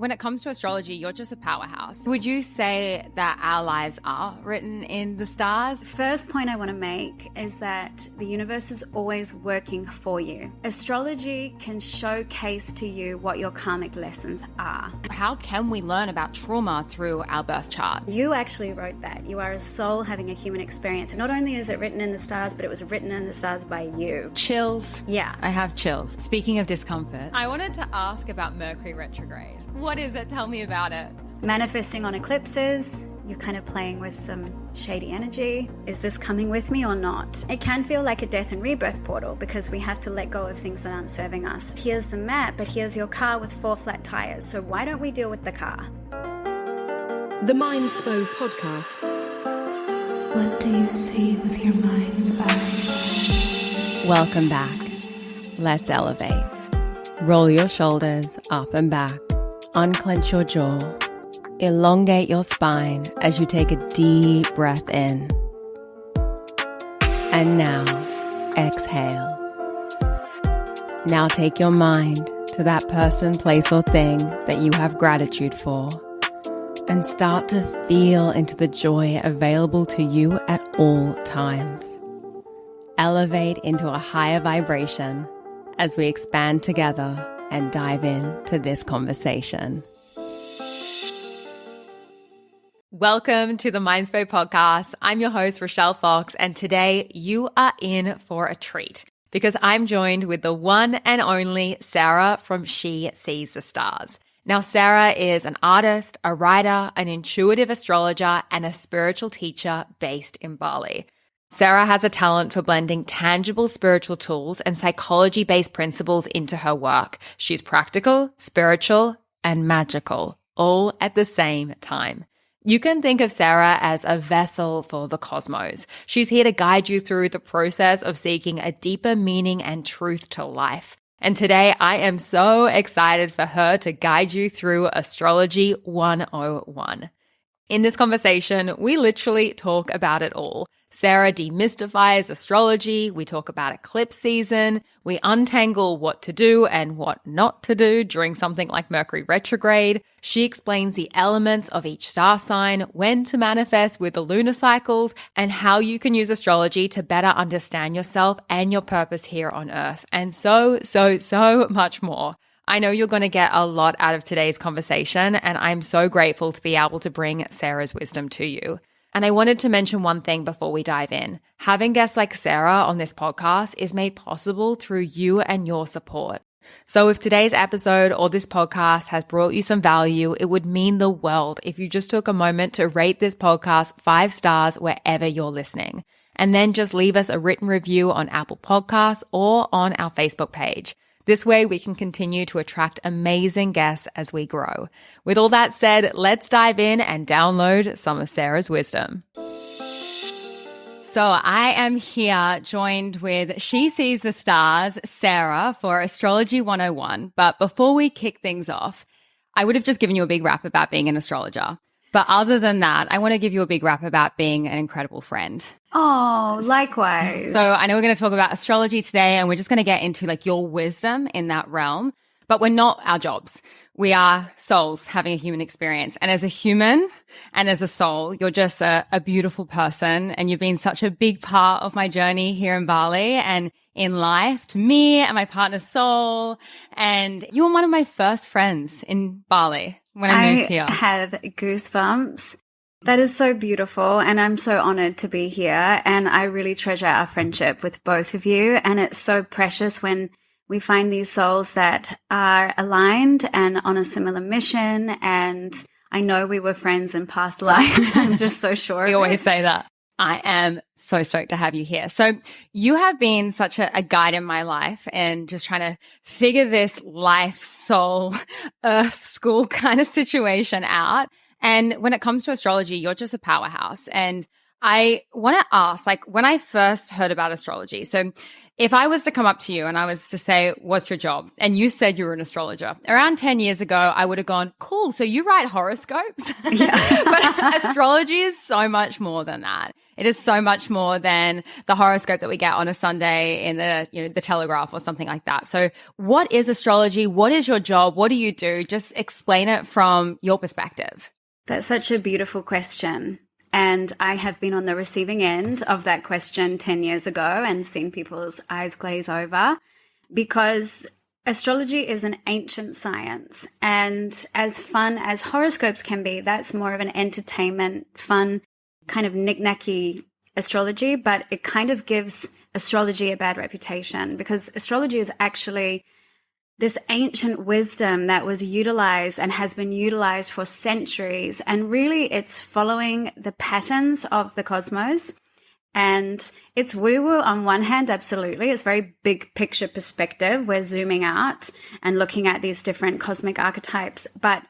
when it comes to astrology, you're just a powerhouse. Would you say that our lives are written in the stars? First point I want to make is that the universe is always working for you. Astrology can showcase to you what your karmic lessons are. How can we learn about trauma through our birth chart? You actually wrote that. You are a soul having a human experience. And not only is it written in the stars, but it was written in the stars by you. Chills. Yeah. I have chills. Speaking of discomfort, I wanted to ask about Mercury Retrograde. What is it? Tell me about it. Manifesting on eclipses, you're kind of playing with some shady energy. Is this coming with me or not? It can feel like a death and rebirth portal because we have to let go of things that aren't serving us. Here's the map, but here's your car with 4 flat tires. So why don't we deal with the car? The Mindspo podcast. What do you see with your mind's eye? Welcome back. Let's elevate. Roll your shoulders up and back. Unclench your jaw. Elongate your spine as you take a deep breath in. And now, exhale. Now take your mind to that person, place, or thing that you have gratitude for, and start to feel into the joy available to you at all times. Elevate into a higher vibration as we expand together and dive into this conversation. Welcome to the Mindspo podcast. I'm your host, Rochelle Fox, and today you are in for a treat because I'm joined with the one and only Sarah from She Sees the Stars. Now, Sarah is an artist, a writer, an intuitive astrologer, and a spiritual teacher based in Bali. Sarah has a talent for blending tangible spiritual tools and psychology-based principles into her work. She's practical, spiritual, and magical, all at the same time. You can think of Sarah as a vessel for the cosmos. She's here to guide you through the process of seeking a deeper meaning and truth to life. And today I am so excited for her to guide you through Astrology 101. In this conversation, we literally talk about it all. Sarah demystifies astrology, we talk about eclipse season, we untangle what to do and what not to do during something like Mercury Retrograde. She explains the elements of each star sign, when to manifest with the lunar cycles, and how you can use astrology to better understand yourself and your purpose here on Earth, and so much more. I know you're going to get a lot out of today's conversation, and I'm so grateful to be able to bring Sarah's wisdom to you. And I wanted to mention one thing before we dive in. Having guests like Sarah on this podcast is made possible through you and your support. So if today's episode or this podcast has brought you some value, it would mean the world if you just took a moment to rate this podcast 5 stars wherever you're listening. And then just leave us a written review on Apple Podcasts or on our Facebook page. This way we can continue to attract amazing guests as we grow. With all that said, let's dive in and download some of Sarah's wisdom. So I am here joined with She Sees the Stars, Sarah, for Astrology 101. But before we kick things off, I would have just given you a big rap about being an astrologer. But other than that, I want to give you a big rap about being an incredible friend. Oh, likewise. So I know we're going to talk about astrology today, and we're just going to get into like your wisdom in that realm. But we're not our jobs. We are souls having a human experience. And as a human and as a soul, you're just a beautiful person. And you've been such a big part of my journey here in Bali and in life to me and my partner Sol. And you were one of my first friends in Bali when I moved here. I have goosebumps. That is so beautiful. And I'm so honored to be here. And I really treasure our friendship with both of you. And it's so precious when we find these souls that are aligned and on a similar mission. And I know we were friends in past lives. I'm just so sure. We always say that. I am so stoked to have you here. So you have been such a guide in my life and just trying to figure this life, soul, earth school kind of situation out. And when it comes to astrology, you're just a powerhouse. And I want to ask, like, when I first heard about astrology, so if I was to come up to you and I was to say, what's your job? And you said you were an astrologer. Around 10 years ago, I would have gone, cool, so you write horoscopes? Yeah. But astrology is so much more than that. It is so much more than the horoscope that we get on a Sunday in the Telegraph or something like that. So what is astrology? What is your job? What do you do? Just explain it from your perspective. That's such a beautiful question. And I have been on the receiving end of that question 10 years ago and seen people's eyes glaze over, because astrology is an ancient science. And as fun as horoscopes can be, that's more of an entertainment, fun, kind of knick-knacky astrology, but it kind of gives astrology a bad reputation, because astrology is actually this ancient wisdom that was utilized and has been utilized for centuries. And really, it's following the patterns of the cosmos. And it's woo-woo on one hand, absolutely. It's very big picture perspective. We're zooming out and looking at these different cosmic archetypes. But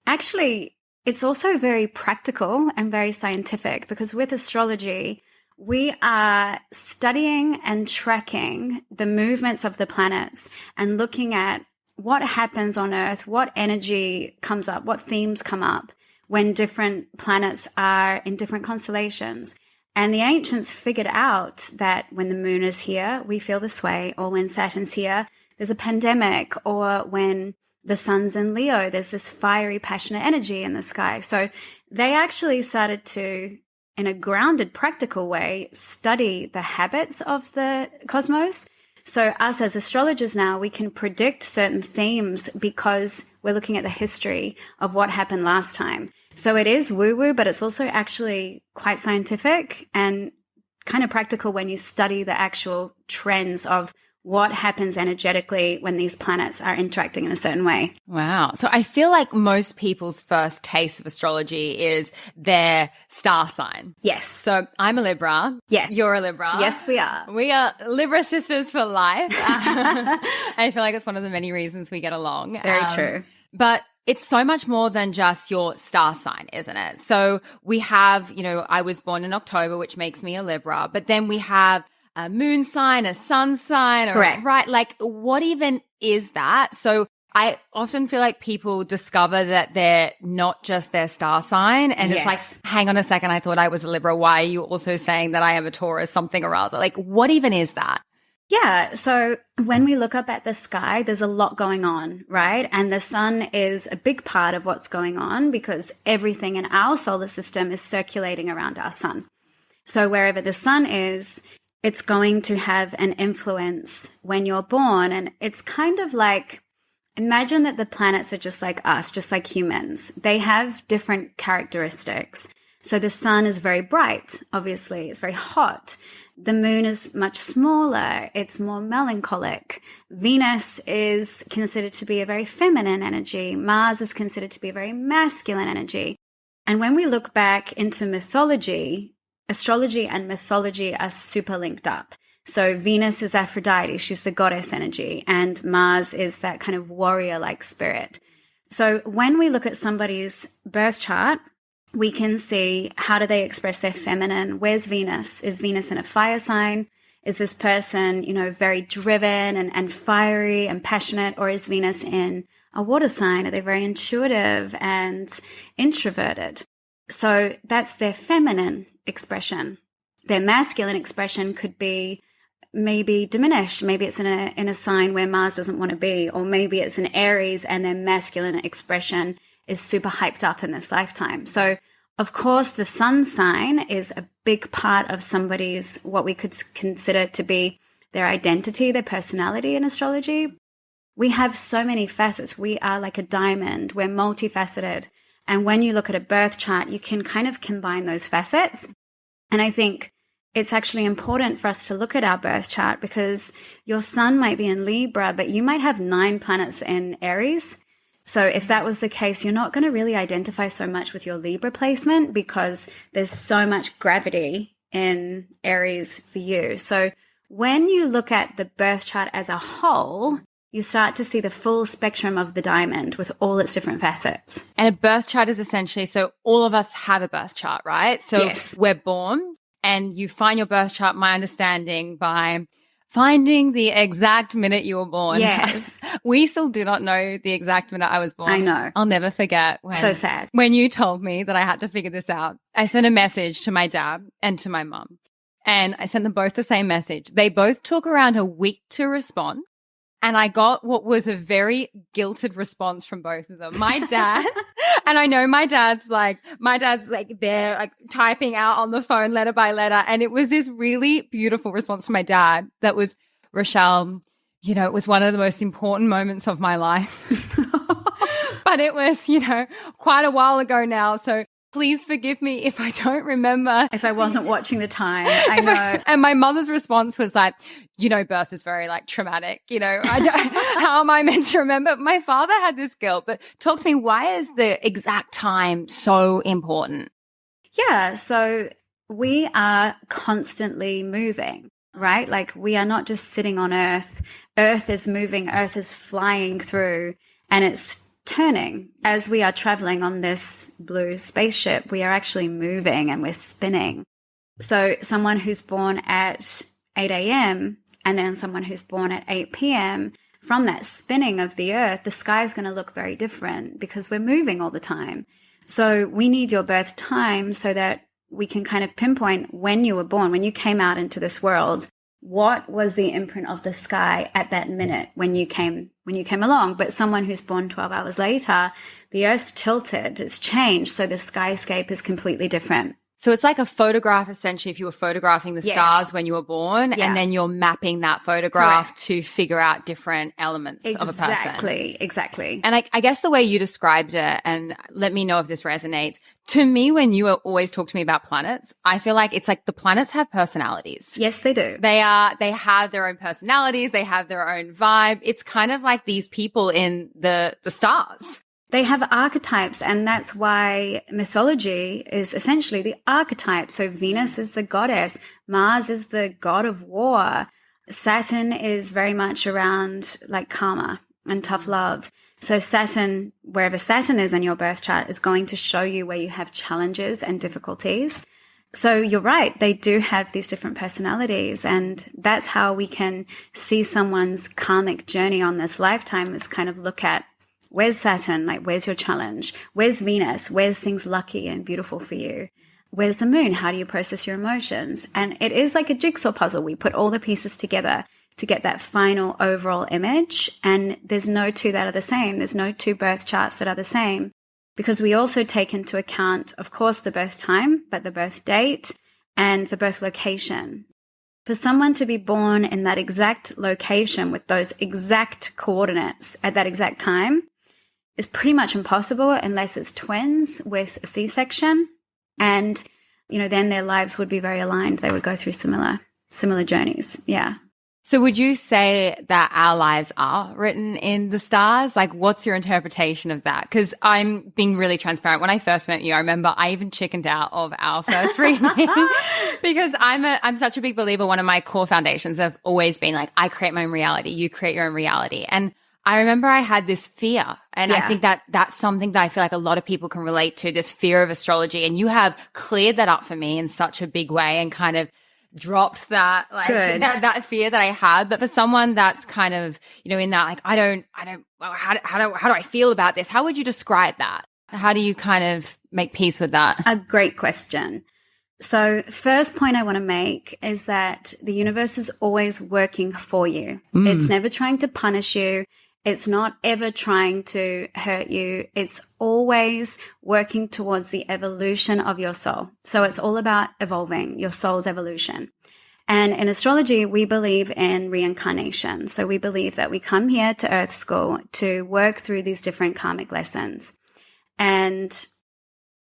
actually, it's also very practical and very scientific, because with astrology, we are studying and tracking the movements of the planets and looking at what happens on Earth, what energy comes up, what themes come up when different planets are in different constellations. And the ancients figured out that when the moon is here, we feel this way, or when Saturn's here, there's a pandemic, or when the sun's in Leo, there's this fiery, passionate energy in the sky. So they actually started to, in a grounded, practical way, study the habits of the cosmos. So us as astrologers now, we can predict certain themes because we're looking at the history of what happened last time. So it is woo-woo, but it's also actually quite scientific and kind of practical when you study the actual trends of what happens energetically when these planets are interacting in a certain way. Wow. So I feel like most people's first taste of astrology is their star sign. Yes. So I'm a Libra. Yes. You're a Libra. Yes, we are. We are Libra sisters for life. I feel like it's one of the many reasons we get along. Very true. But it's so much more than just your star sign, isn't it? So we have, I was born in October, which makes me a Libra, but then we have a moon sign, a sun sign, or, correct, right? Like, what even is that? So I often feel like people discover that they're not just their star sign. And It's like, hang on a second, I thought I was a Libra. Why are you also saying that I am a Taurus, something or other? Like, what even is that? Yeah. So when we look up at the sky, there's a lot going on, right? And the sun is a big part of what's going on, because everything in our solar system is circulating around our sun. So wherever the sun is, it's going to have an influence when you're born. And it's kind of like, imagine that the planets are just like us, just like humans. They have different characteristics. So the sun is very bright, obviously. It's very hot. The moon is much smaller. It's more melancholic. Venus is considered to be a very feminine energy. Mars is considered to be a very masculine energy. And when we look back into mythology, astrology and mythology are super linked up. So Venus is Aphrodite. She's the goddess energy. And Mars is that kind of warrior-like spirit. So when we look at somebody's birth chart, we can see, how do they express their feminine? Where's Venus? Is Venus in a fire sign? Is this person, very driven and fiery and passionate? Or is Venus in a water sign? Are they very intuitive and introverted? So that's their feminine expression. Their masculine expression could be maybe diminished. Maybe it's in a sign where Mars doesn't want to be, or maybe it's in Aries and their masculine expression is super hyped up in this lifetime. So, of course, the sun sign is a big part of somebody's, what we could consider to be their identity, their personality in astrology. We have so many facets. We are like a diamond. We're multifaceted. And when you look at a birth chart, you can kind of combine those facets. And I think it's actually important for us to look at our birth chart, because your sun might be in Libra, but you might have 9 planets in Aries. So if that was the case, you're not going to really identify so much with your Libra placement, because there's so much gravity in Aries for you. So when you look at the birth chart as a whole, you start to see the full spectrum of the diamond with all its different facets. And a birth chart is essentially, so all of us have a birth chart, right? So Yes. we're born and you find your birth chart, my understanding, by finding the exact minute you were born. Yes. We still do not know the exact minute I was born. I know. I'll never forget So sad. when you told me that I had to figure this out. I sent a message to my dad and to my mum, and I sent them both the same message. They both took around a week to respond. And I got what was a very guilted response from both of them. My dad, and I know my dad's like there, like typing out on the phone letter by letter. And it was this really beautiful response from my dad that was, Rochelle, you know, it was one of the most important moments of my life. But it was, you know, quite a while ago now. So please forgive me if I don't remember. If I wasn't watching the time, I know. And my mother's response was like, you know, birth is very like traumatic. You know, how am I meant to remember? My father had this guilt, but talk to me, why is the exact time so important? Yeah. So we are constantly moving, right? Like we are not just sitting on Earth. Earth is moving, Earth is flying through, and it's turning. As we are traveling on this blue spaceship, we are actually moving and we're spinning. So someone who's born at 8 a.m. and then someone who's born at 8 p.m., from that spinning of the Earth, the sky is going to look very different because we're moving all the time. So we need your birth time so that we can kind of pinpoint when you were born, when you came out into this world. What was the imprint of the sky at that minute when you came along? But someone who's born 12 hours later, the Earth's tilted, it's changed. So the skyscape is completely different. So it's like a photograph, essentially, if you were photographing the stars when you were born, and then you're mapping that photograph to figure out different elements of a person. Exactly. And I guess the way you described it, and let me know if this resonates, to me, when you always talk to me about planets, I feel like it's like the planets have personalities. Yes, they do. They have their own personalities. They have their own vibe. It's kind of like these people in the stars. They have archetypes, and that's why mythology is essentially the archetype. So Venus is the goddess, Mars is the god of war, Saturn is very much around like karma and tough love. So Saturn, wherever Saturn is in your birth chart, is going to show you where you have challenges and difficulties. So you're right, they do have these different personalities, and that's how we can see someone's karmic journey on this lifetime, is kind of look at, where's Saturn? Like, where's your challenge? Where's Venus? Where's things lucky and beautiful for you? Where's the moon? How do you process your emotions? And it is like a jigsaw puzzle. We put all the pieces together to get that final overall image. And there's no two that are the same. There's no two birth charts that are the same, because we also take into account, of course, the birth time, but the birth date and the birth location. For someone to be born in that exact location with those exact coordinates at that exact time is pretty much impossible unless it's twins with a C-section. And, you know, then their lives would be very aligned. They would go through similar journeys. Yeah. So would you say that our lives are written in the stars? Like, what's your interpretation of that? Because I'm being really transparent. When I first met you, I remember I even chickened out of our first reading because I'm such a big believer. One of my core foundations have always been like, I create my own reality. You create your own reality. And I remember I had this fear, and I think that that's something that I feel like a lot of people can relate to, this fear of astrology. And you have cleared that up for me in such a big way and kind of dropped that, like that fear that I had. But for someone that's kind of, you know, in that, like, how do I feel about this? How would you describe that? How do you kind of make peace with that? A great question. So first point I want to make is that the universe is always working for you. It's never trying to punish you. It's not ever trying to hurt you. It's always working towards the evolution of your soul. So it's all about evolving, your soul's evolution. And in astrology, we believe in reincarnation. So we believe that we come here to Earth School to work through these different karmic lessons. And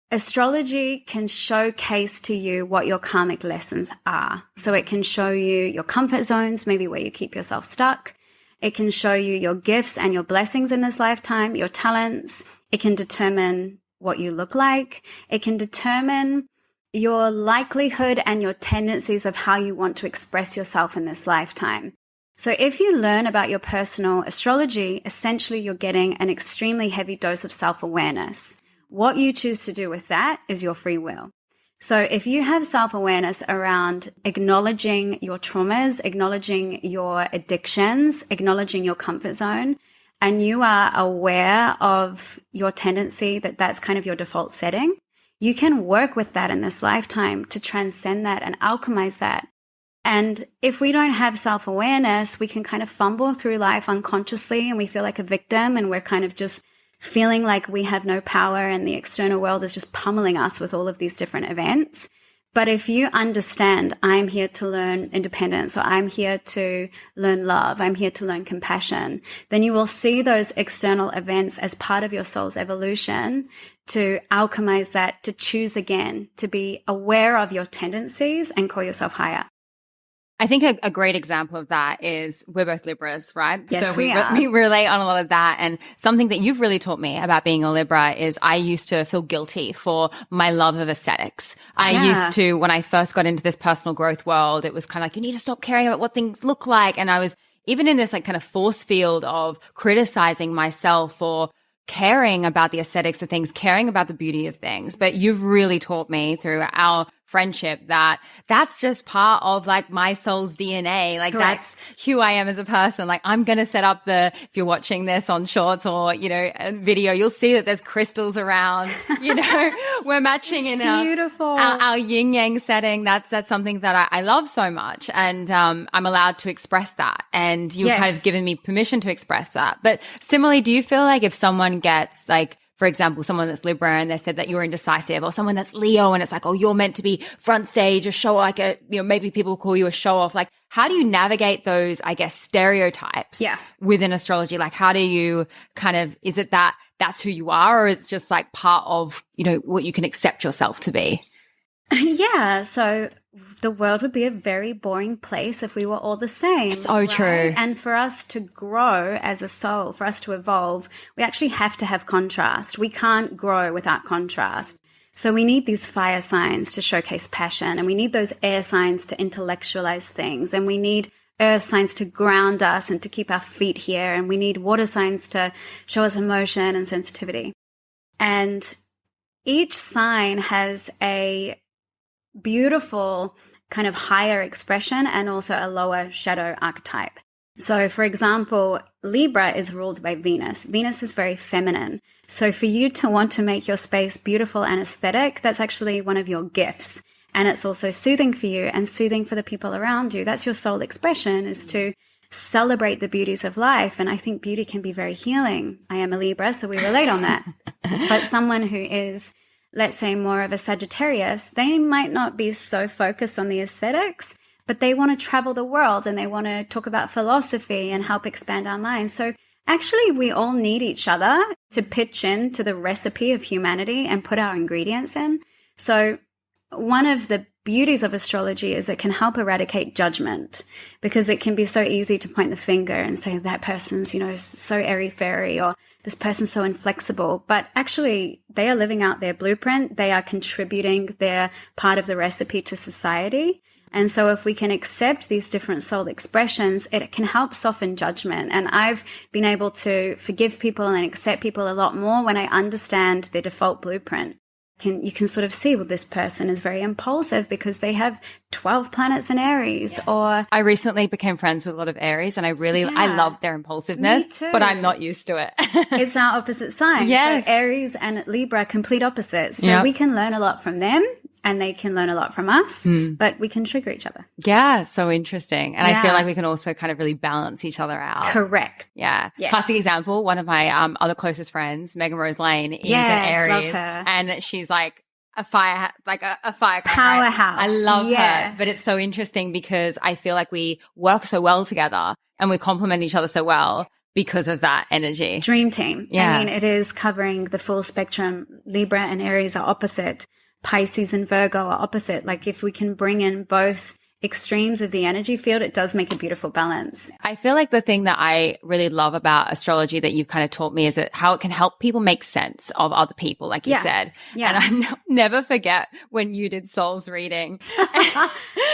astrology can showcase to you what your karmic lessons are. So it can show you your comfort zones, maybe where you keep yourself stuck. It can show you your gifts and your blessings in this lifetime, your talents. It can determine what you look like. It can determine your likelihood and your tendencies of how you want to express yourself in this lifetime. So if you learn about your personal astrology, essentially you're getting an extremely heavy dose of self-awareness. What you choose to do with that is your free will. So if you have self-awareness around acknowledging your traumas, acknowledging your addictions, acknowledging your comfort zone, and you are aware of your tendency that that's kind of your default setting, you can work with that in this lifetime to transcend that and alchemize that. And if we don't have self-awareness, we can kind of fumble through life unconsciously and we feel like a victim and we're kind of just feeling like we have no power and the external world is just pummeling us with all of these different events. But if you understand, I'm here to learn independence, or I'm here to learn love, I'm here to learn compassion, then you will see those external events as part of your soul's evolution to alchemize that, to choose again, to be aware of your tendencies and call yourself higher. I think a great example of that is we're both Libras, right? Yes, so we are. we relate on a lot of that. And something that you've really taught me about being a Libra is I used to feel guilty for my love of aesthetics. I used to, when I first got into this personal growth world, it was kind of like, you need to stop caring about what things look like. And I was even in this like kind of force field of criticizing myself for caring about the aesthetics of things, caring about the beauty of things. But you've really taught me through our friendship that that's just part of like my soul's DNA. Like Correct. That's who I am as a person. Like I'm going to set up if you're watching this on shorts or, a video, you'll see that there's crystals around, we're matching in our yin yang setting. That's something that I love so much. And, I'm allowed to express that. And you've kind of given me permission to express that. But similarly, do you feel like if someone gets like, for example, someone that's Libra and they said that you're indecisive, or someone that's Leo and it's like, oh, you're meant to be front stage, a show, like maybe people call you a show off. Like, how do you navigate those, I guess, stereotypes within astrology? Like, how do you is it that that's who you are, or is it just like part of, what you can accept yourself to be? Yeah. So the world would be a very boring place if we were all the same. So right? true. And for us to grow as a soul, for us to evolve, we actually have to have contrast. We can't grow without contrast. So we need these fire signs to showcase passion, and we need those air signs to intellectualize things, and we need earth signs to ground us and to keep our feet here, and we need water signs to show us emotion and sensitivity. And each sign has a beautiful kind of higher expression and also a lower shadow archetype. So, for example, Libra is ruled by Venus. Venus is very feminine. So for you to want to make your space beautiful and aesthetic, that's actually one of your gifts. And it's also soothing for you and soothing for the people around you. That's your soul expression, is to celebrate the beauties of life. And I think beauty can be very healing. I am a Libra, so we relate on that. But someone who is, let's say, more of a Sagittarius, they might not be so focused on the aesthetics, but they want to travel the world and they want to talk about philosophy and help expand our minds. So actually, we all need each other to pitch in to the recipe of humanity and put our ingredients in. So one of the beauties of astrology is it can help eradicate judgment, because it can be so easy to point the finger and say that person's, so airy-fairy, or this person's so inflexible. But actually, they are living out their blueprint. They are contributing their part of the recipe to society. And so if we can accept these different soul expressions, it can help soften judgment. And I've been able to forgive people and accept people a lot more when I understand their default blueprint. You can sort of see, well, this person is very impulsive because they have 12 planets in Aries. Or I recently became friends with a lot of Aries, and I love their impulsiveness, Me too. but I'm not used to it. It's our opposite sign. Yes. So Aries and Libra are complete opposites. So we can learn a lot from them, and they can learn a lot from us, but we can trigger each other. Yeah, so interesting. And I feel like we can also kind of really balance each other out. Correct. Yeah. Yes. Classic example, one of my other closest friends, Megan Rose Lane, is an Aries. Love her. And she's like a firecracker. Powerhouse. I love her. But it's so interesting because I feel like we work so well together and we complement each other so well because of that energy. Dream team. Yeah. I mean, it is covering the full spectrum. Libra and Aries are opposite. Pisces and Virgo are opposite. Like, if we can bring in both extremes of the energy field, it does make a beautiful balance. I feel like the thing that I really love about astrology that you've kind of taught me is that how it can help people make sense of other people, like you said. Yeah. And I never forget when you did Soul's reading.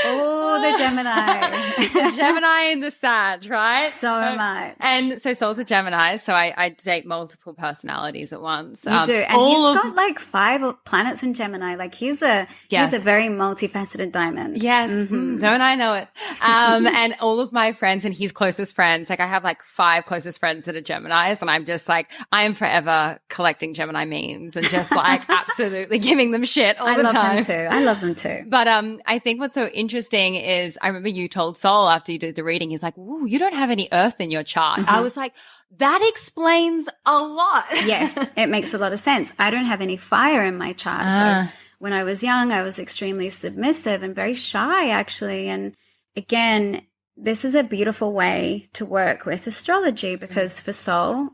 Oh, the Gemini. The Gemini and the Sag, right? So much. And so Soul's a Gemini, so I date multiple personalities at once. You do. And he's got like 5 planets in Gemini. Like he's a very multifaceted diamond. Yes. Don't I know it? And all of my friends and his closest friends, like I have like 5 closest friends that are Geminis, and I'm just like, I am forever collecting Gemini memes and just like absolutely giving them shit all the time. I love them too. But I think what's so interesting is I remember you told Soul after you did the reading, he's like, ooh, you don't have any earth in your chart. I was like, that explains a lot. Yes, it makes a lot of sense. I don't have any fire in my chart. So when I was young, I was extremely submissive and very shy, actually. And again, this is a beautiful way to work with astrology because for Soul,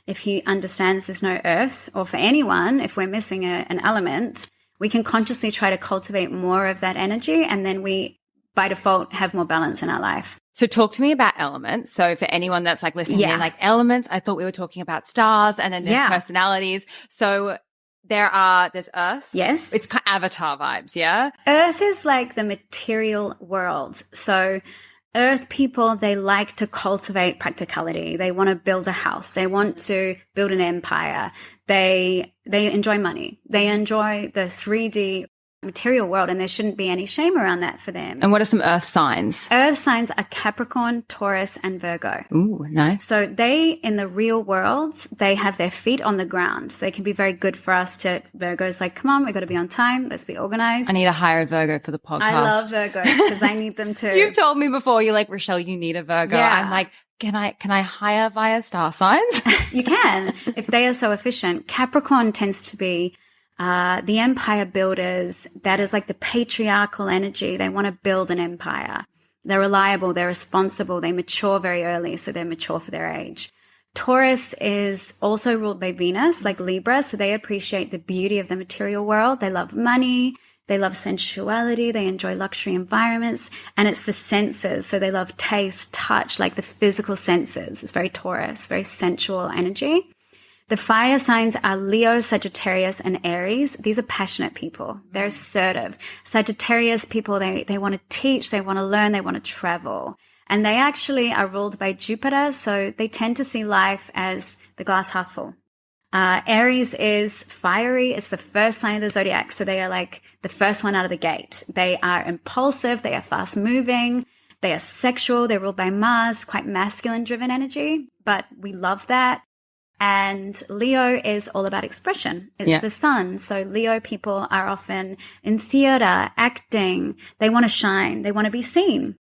if he understands there's no earth, or for anyone, if we're missing an element, we can consciously try to cultivate more of that energy, and then we, by default, have more balance in our life. So talk to me about elements. So for anyone that's like listening in, like elements, I thought we were talking about stars, and then there's personalities. So there's Earth. Yes. It's kind of Avatar vibes, yeah? Earth is like the material world. So Earth people, they like to cultivate practicality. They want to build a house. They want to build an empire. They enjoy money. They enjoy the 3D material world, and there shouldn't be any shame around that for them. And what are some Earth signs? Earth signs are Capricorn, Taurus, and Virgo. Ooh, nice. So they, in the real world, they have their feet on the ground. So they can be very good for us to, Virgo's like, come on, we got to be on time. Let's be organized. I need to hire a Virgo for the podcast. I love Virgos because I need them too. You've told me before, you're like, Rochelle, you need a Virgo. Yeah. I'm like, can I hire via star signs? You can, if they are so efficient. Capricorn tends to be the empire builders. That is like the patriarchal energy. They want to build an empire. They're reliable. They're responsible. They mature very early, so they're mature for their age. Taurus is also ruled by Venus, like Libra, so they appreciate the beauty of the material world. They love money. They love sensuality. They enjoy luxury environments. And it's the senses. So they love taste, touch, like the physical senses. It's very Taurus, very sensual energy. The fire signs are Leo, Sagittarius, and Aries. These are passionate people. They're assertive. Sagittarius people, they want to teach, they want to learn, they want to travel. And they actually are ruled by Jupiter, so they tend to see life as the glass half full. Aries is fiery. It's the first sign of the zodiac, so they are like the first one out of the gate. They are impulsive. They are fast moving. They are sexual. They're ruled by Mars, quite masculine-driven energy, but we love that. And Leo is all about expression. It's the sun. So Leo people are often in theater, acting. They want to shine. They want to be seen.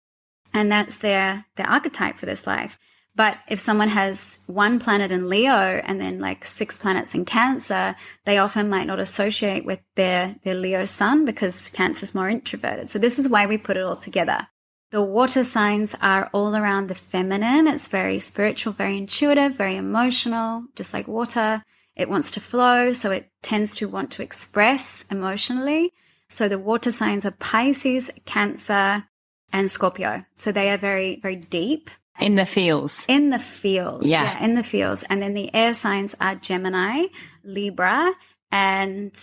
And that's their archetype for this life. But if someone has 1 planet in Leo and then like 6 planets in Cancer, they often might not associate with their Leo sun because Cancer is more introverted. So this is why we put it all together. The water signs are all around the feminine. It's very spiritual, very intuitive, very emotional, just like water. It wants to flow, so it tends to want to express emotionally. So the water signs are Pisces, Cancer, and Scorpio. So they are very, very deep. In the feels. In the feels. Yeah, in the feels. And then the air signs are Gemini, Libra, and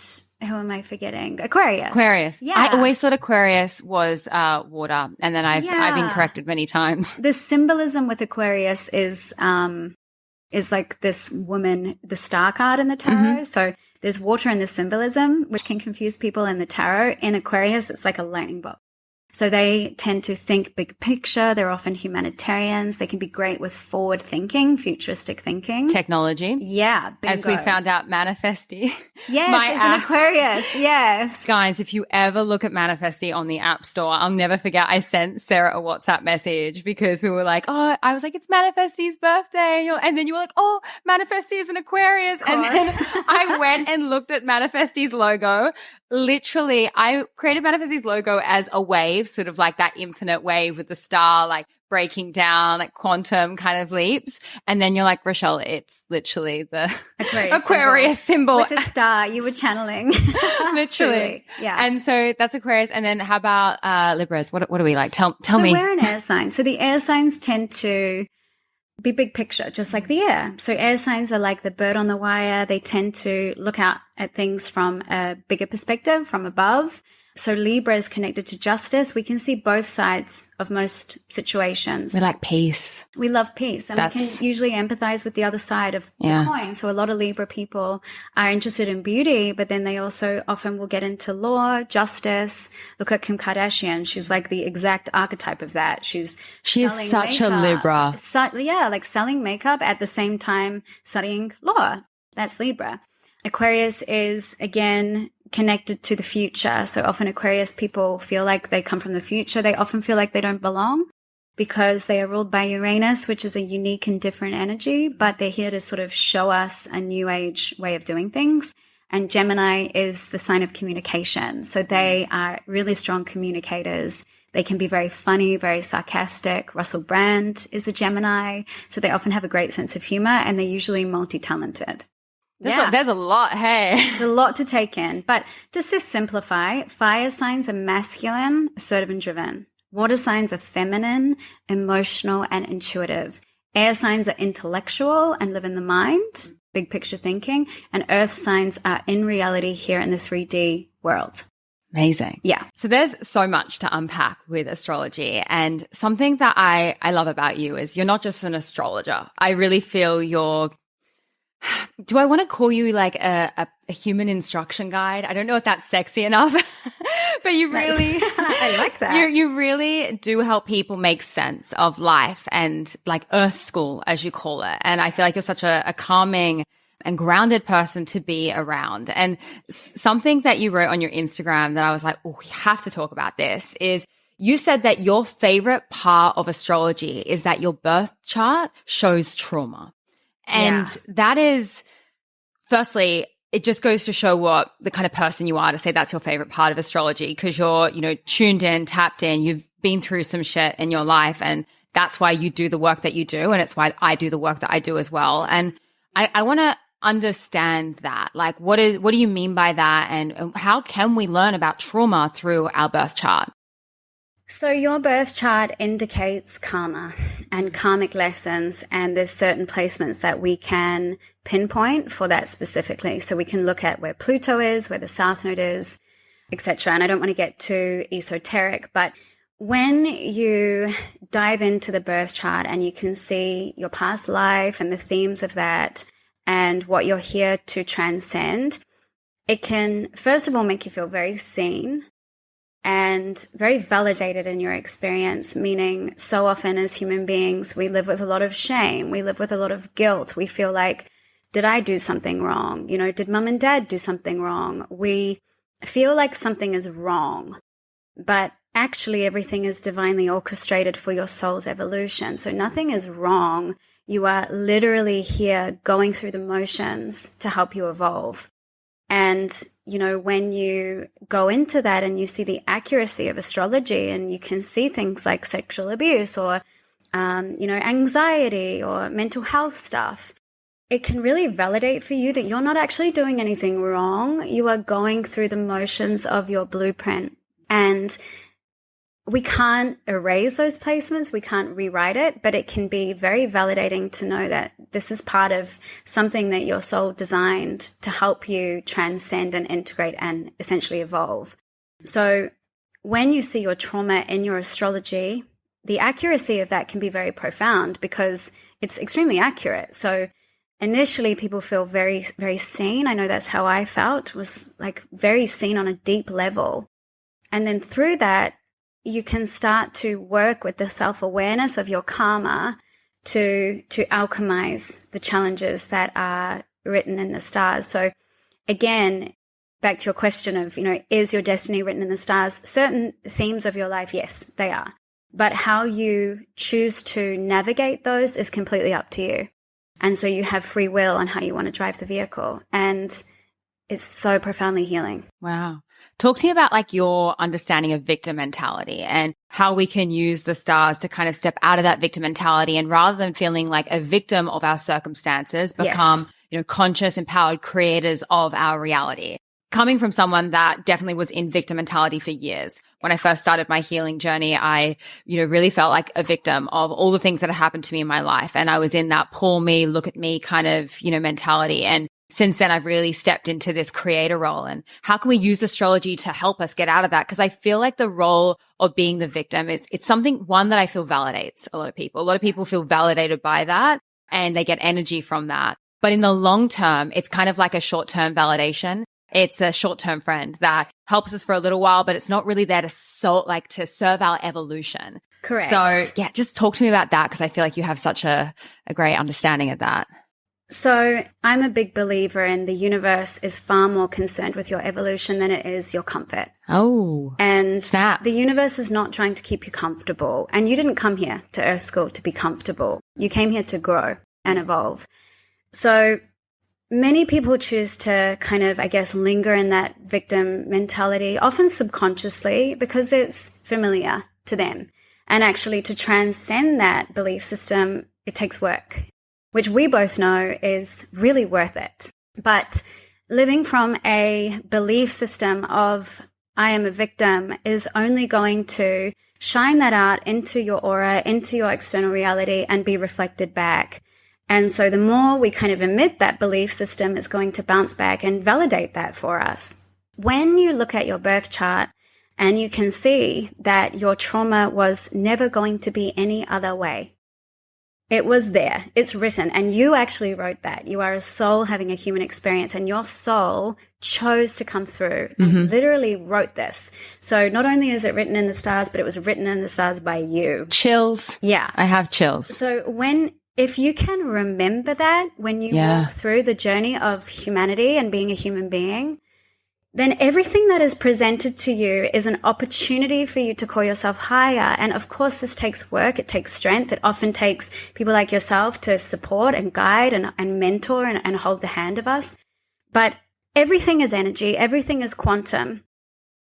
who am I forgetting? Aquarius. Yeah. I always thought Aquarius was water, and then I've been corrected many times. The symbolism with Aquarius is like this woman, the star card in the tarot. So there's water in the symbolism, which can confuse people in the tarot. In Aquarius, it's like a lightning bolt. So they tend to think big picture. They're often humanitarians. They can be great with forward thinking, futuristic thinking. Technology. Yeah. Bingo. As we found out, Manifesty. Yes, it's an Aquarius. Yes. Guys, if you ever look at Manifesty on the App Store, I'll never forget I sent Sarah a WhatsApp message because we were like, oh, I was like, it's Manifesty's birthday. And then you were like, oh, Manifesty is an Aquarius. And then I went and looked at Manifesty's logo. Literally, I created Manifesty's logo as a wave. waves, sort of like that infinite wave with the star, like breaking down, like quantum kind of leaps. And then you're like, Rochelle, it's literally the Aquarius symbol. With a star, you were channeling. Literally. Truly. Yeah. And so that's Aquarius. And then how about Libras? What are we like? Tell me. So we're an air sign. So the air signs tend to be big picture, just like the air. So air signs are like the bird on the wire. They tend to look out at things from a bigger perspective, from above. So Libra is connected to justice. We can see both sides of most situations. We like peace. We love peace. And we can usually empathize with the other side of the coin. So a lot of Libra people are interested in beauty, but then they also often will get into law, justice. Look at Kim Kardashian. She's like the exact archetype of that. She is such a Libra. Like selling makeup at the same time studying law. That's Libra. Aquarius is, again, connected to the future. So often Aquarius people feel like they come from the future. They often feel like they don't belong because they are ruled by Uranus, which is a unique and different energy, but they're here to sort of show us a new age way of doing things. And Gemini is the sign of communication. So they are really strong communicators. They can be very funny, very sarcastic. Russell Brand is a Gemini. So they often have a great sense of humor and they're usually multi-talented. There's a lot, hey. There's a lot to take in. But just to simplify, fire signs are masculine, assertive and driven. Water signs are feminine, emotional and intuitive. Air signs are intellectual and live in the mind, big picture thinking. And earth signs are in reality here in the 3D world. Amazing. Yeah. So there's so much to unpack with astrology. And something that I love about you is you're not just an astrologer. I really feel you're do I want to call you like a human instruction guide? I don't know if that's sexy enough, but you really, I like that. You really do help people make sense of life and like earth school, as you call it. And I feel like you're such a calming and grounded person to be around. And something that you wrote on your Instagram that I was like, oh, we have to talk about this is you said that your favorite part of astrology is that your birth chart shows trauma. And that is, firstly, it just goes to show what the kind of person you are to say that's your favorite part of astrology because you're, tuned in, tapped in, you've been through some shit in your life and that's why you do the work that you do. And it's why I do the work that I do as well. And I want to understand that. Like, what do you mean by that? And how can we learn about trauma through our birth chart? So your birth chart indicates karma and karmic lessons, and there's certain placements that we can pinpoint for that specifically. So we can look at where Pluto is, where the South Node is, etc. And I don't want to get too esoteric, but when you dive into the birth chart and you can see your past life and the themes of that and what you're here to transcend, it can, first of all, make you feel very seen and very validated in your experience, meaning so often as human beings, we live with a lot of shame. We live with a lot of guilt. We feel like, did I do something wrong? Did mom and dad do something wrong? We feel like something is wrong, but actually everything is divinely orchestrated for your soul's evolution. So nothing is wrong. You are literally here going through the motions to help you evolve. And, when you go into that and you see the accuracy of astrology and you can see things like sexual abuse or, anxiety or mental health stuff, it can really validate for you that you're not actually doing anything wrong. You are going through the motions of your blueprint. And we can't erase those placements. We can't rewrite it, but it can be very validating to know that this is part of something that your soul designed to help you transcend and integrate and essentially evolve. So when you see your trauma in your astrology, the accuracy of that can be very profound because it's extremely accurate. So initially people feel very, very seen. I know that's how I felt, was like very seen on a deep level. And then through that, you can start to work with the self-awareness of your karma to alchemize the challenges that are written in the stars. So again, back to your question of, is your destiny written in the stars? Certain themes of your life, yes, they are. But how you choose to navigate those is completely up to you. And so you have free will on how you want to drive the vehicle. And it's so profoundly healing. Wow. Talk to me about like your understanding of victim mentality and how we can use the stars to kind of step out of that victim mentality and rather than feeling like a victim of our circumstances, become, conscious, empowered creators of our reality. Coming from someone that definitely was in victim mentality for years. When I first started my healing journey, I, really felt like a victim of all the things that had happened to me in my life. And I was in that poor me, look at me kind of, mentality. And since then, I've really stepped into this creator role. And how can we use astrology to help us get out of that? Because I feel like the role of being the victim it's something, one, that I feel validates a lot of people. A lot of people feel validated by that and they get energy from that. But in the long term, it's kind of like a short-term validation. It's a short-term friend that helps us for a little while, but it's not really there to serve our evolution. Correct. So yeah, just talk to me about that because I feel like you have such a great understanding of that. So I'm a big believer in the universe is far more concerned with your evolution than it is your comfort. Oh, and snap. The universe is not trying to keep you comfortable. And you didn't come here to Earth School to be comfortable. You came here to grow and evolve. So many people choose to kind of, linger in that victim mentality, often subconsciously because it's familiar to them. And actually to transcend that belief system, it takes work, which we both know is really worth it. But living from a belief system of I am a victim is only going to shine that out into your aura, into your external reality and be reflected back. And so the more we kind of emit that belief system, it's going to bounce back and validate that for us. When you look at your birth chart and you can see that your trauma was never going to be any other way, it was there, it's written, and you actually wrote that. You are a soul having a human experience, and your soul chose to come through and literally wrote this. So not only is it written in the stars, but it was written in the stars by you. Chills. Yeah. I have chills. So if you can remember that when you walk through the journey of humanity and being a human being, then everything that is presented to you is an opportunity for you to call yourself higher. And of course, this takes work. It takes strength. It often takes people like yourself to support and guide and mentor and hold the hand of us. But everything is energy. Everything is quantum.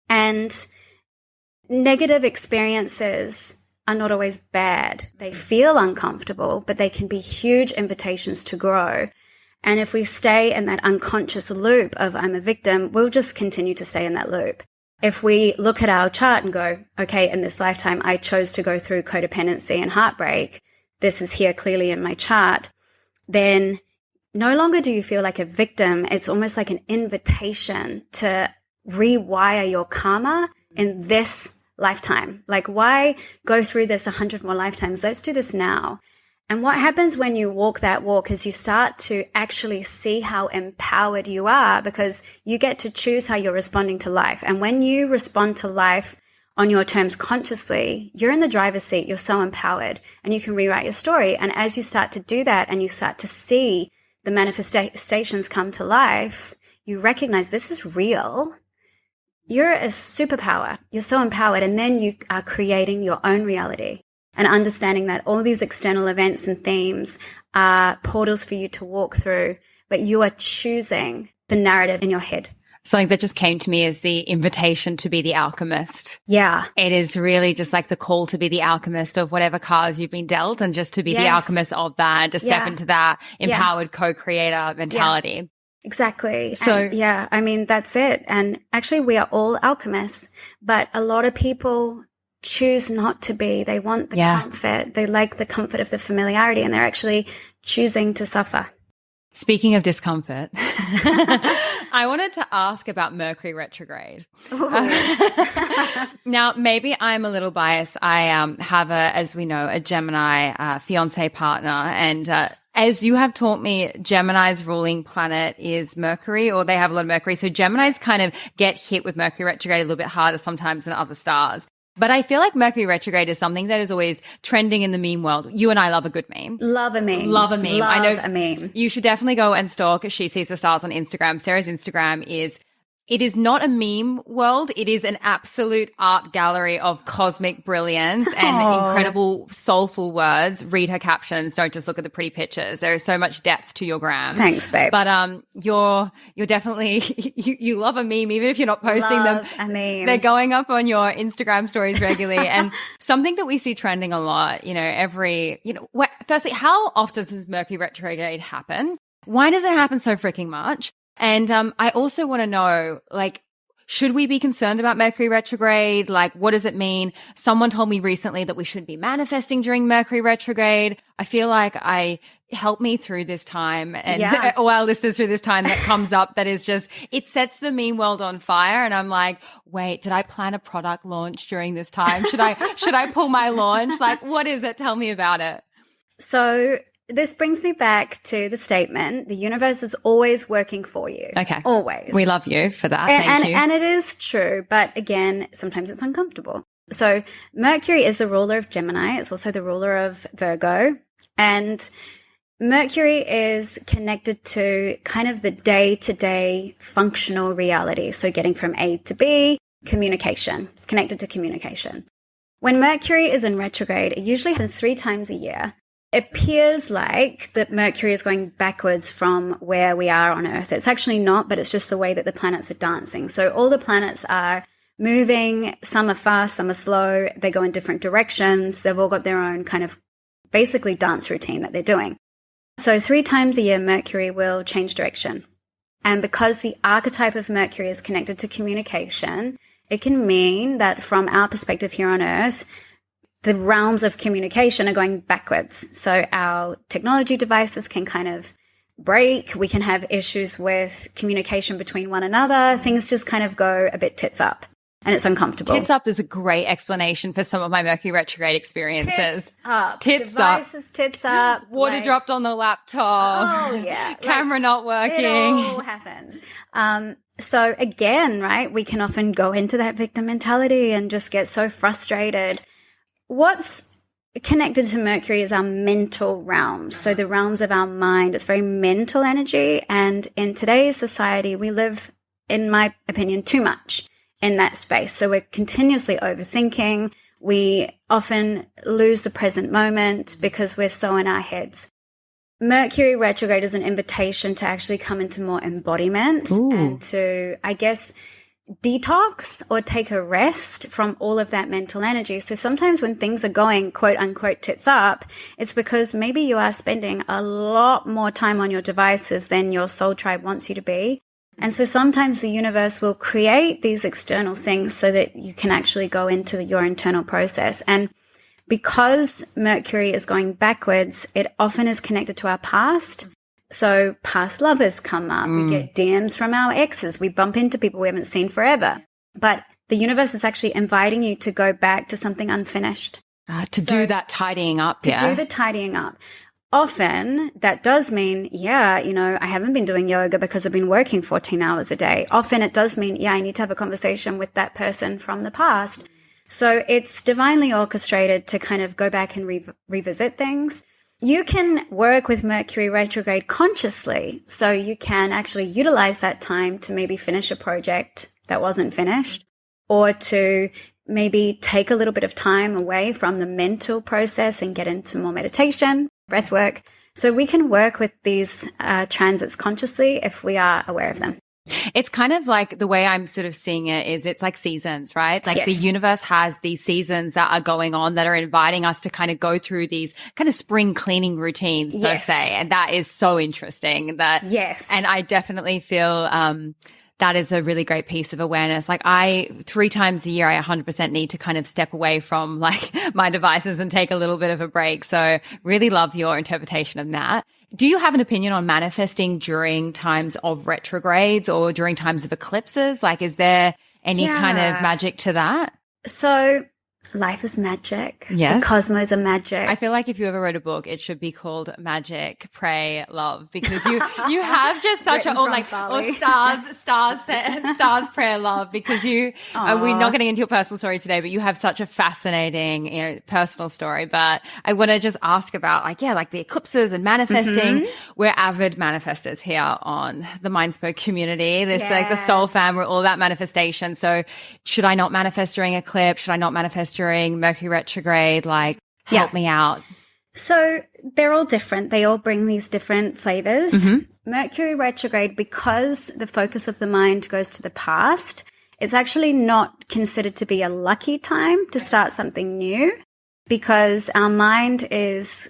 And negative experiences are not always bad. They feel uncomfortable, but they can be huge invitations to grow. And if we stay in that unconscious loop of I'm a victim, we'll just continue to stay in that loop. If we look at our chart and go, okay, in this lifetime, I chose to go through codependency and heartbreak. This is here clearly in my chart. Then no longer do you feel like a victim. It's almost like an invitation to rewire your karma in this lifetime. Like, why go through this 100 more lifetimes? Let's do this now. And what happens when you walk that walk is you start to actually see how empowered you are because you get to choose how you're responding to life. And when you respond to life on your terms consciously, you're in the driver's seat. You're so empowered and you can rewrite your story. And as you start to do that and you start to see the manifestations come to life, you recognize this is real. You're a superpower. You're so empowered. And then you are creating your own reality. And understanding that all these external events and themes are portals for you to walk through, but you are choosing the narrative in your head. Something that just came to me is the invitation to be the alchemist. Yeah. It is really just like the call to be the alchemist of whatever cards you've been dealt and just to be the alchemist of that, to step into that empowered co-creator mentality. Yeah. Exactly. So, that's it. And actually we are all alchemists, but a lot of people choose not to be. They want the comfort. They like the comfort of the familiarity and they're actually choosing to suffer. Speaking of discomfort, I wanted to ask about Mercury Retrograde. Now, maybe I'm a little biased. I have as we know, a Gemini fiance partner. And as you have taught me, Gemini's ruling planet is Mercury, or they have a lot of Mercury. So Geminis kind of get hit with Mercury Retrograde a little bit harder sometimes than other stars. But I feel like Mercury Retrograde is something that is always trending in the meme world. You and I love a good meme. Love a meme. Love a meme. I know a meme. You should definitely go and stalk She Sees the Stars on Instagram. Sarah's Instagram is It is not a meme world. It is an absolute art gallery of cosmic brilliance and incredible soulful words. Read her captions. Don't just look at the pretty pictures. There is so much depth to your gram. Thanks, babe. But you're definitely you love a meme, even if you're not posting them. I mean, they're going up on your Instagram stories regularly. And something that we see trending a lot, firstly, how often does Mercury retrograde happen? Why does it happen so freaking much? And I also want to know, like, should we be concerned about Mercury retrograde? Like, what does it mean? Someone told me recently that we shouldn't be manifesting during Mercury retrograde. I feel like help me through this time and all our listeners through this time that comes up that is just, it sets the meme world on fire. And I'm like, wait, did I plan a product launch during this time? Should I pull my launch? Like, what is it? Tell me about it. So this brings me back to the statement, the universe is always working for you. Okay. Always. We love you for that. Thank you. And it is true. But again, sometimes it's uncomfortable. So Mercury is the ruler of Gemini. It's also the ruler of Virgo. And Mercury is connected to kind of the day-to-day functional reality. So getting from A to B, communication. It's connected to communication. When Mercury is in retrograde, it usually happens 3 times a year. It appears like that Mercury is going backwards from where we are on Earth. It's actually not, but it's just the way that the planets are dancing. So all the planets are moving. Some are fast, some are slow. They go in different directions. They've all got their own kind of basically dance routine that they're doing. So 3 times a year, Mercury will change direction. And because the archetype of Mercury is connected to communication, it can mean that from our perspective here on Earth, the realms of communication are going backwards. So our technology devices can kind of break. We can have issues with communication between one another. Things just kind of go a bit tits up and it's uncomfortable. Tits up is a great explanation for some of my Mercury retrograde experiences. Tits up. Tits Devices, up. Tits up. Water dropped on the laptop. Oh, yeah. Camera not working. It all happens. So again, right, we can often go into that victim mentality and just get so frustrated. What's connected to Mercury is our mental realms. So the realms of our mind, it's very mental energy. And in today's society, we live, in my opinion, too much in that space. So we're continuously overthinking. We often lose the present moment because we're so in our heads. Mercury retrograde is an invitation to actually come into more embodiment and to, I guess, detox or take a rest from all of that mental energy. So sometimes when things are going quote unquote tits up, it's because maybe you are spending a lot more time on your devices than your soul tribe wants you to be. And so sometimes the universe will create these external things so that you can actually go into your internal process. And because Mercury is going backwards, it often is connected to our past. So past lovers come up. We get DMs from our exes. We bump into people we haven't seen forever. But the universe is actually inviting you to go back to something unfinished. Do that tidying up. To do the tidying up. Often that does mean, I haven't been doing yoga because I've been working 14 hours a day. Often it does mean, I need to have a conversation with that person from the past. So it's divinely orchestrated to kind of go back and revisit things. You can work with Mercury retrograde consciously. So you can actually utilize that time to maybe finish a project that wasn't finished, or to maybe take a little bit of time away from the mental process and get into more meditation, breath work. So we can work with these transits consciously if we are aware of them. It's kind of like the way I'm sort of seeing it is it's like seasons, right? Like the universe has these seasons that are going on that are inviting us to kind of go through these kind of spring cleaning routines per se. And that is so interesting and I definitely feel, that is a really great piece of awareness. Like 3 times a year, I 100% need to kind of step away from like my devices and take a little bit of a break. So really love your interpretation of that. Do you have an opinion on manifesting during times of retrogrades or during times of eclipses? Like, is there any kind of magic to that? So Life is magic. Yes. The cosmos are magic. I feel like if you ever wrote a book, it should be called Magic, Pray, Love, because you have just such Written a, or from like, Bali. or stars, prayer, love, because we're not getting into your personal story today, but you have such a fascinating, personal story. But I want to just ask about like the eclipses and manifesting. We're avid manifestors here on the Mindspo community. This like the soul fam, we're all about manifestation. So should I not manifest during eclipse? Should I not manifest during Mercury retrograde? Like, help me out. So they're all different. They all bring these different flavors. Mercury retrograde, because the focus of the mind goes to the past, it's actually not considered to be a lucky time to start something new, because our mind is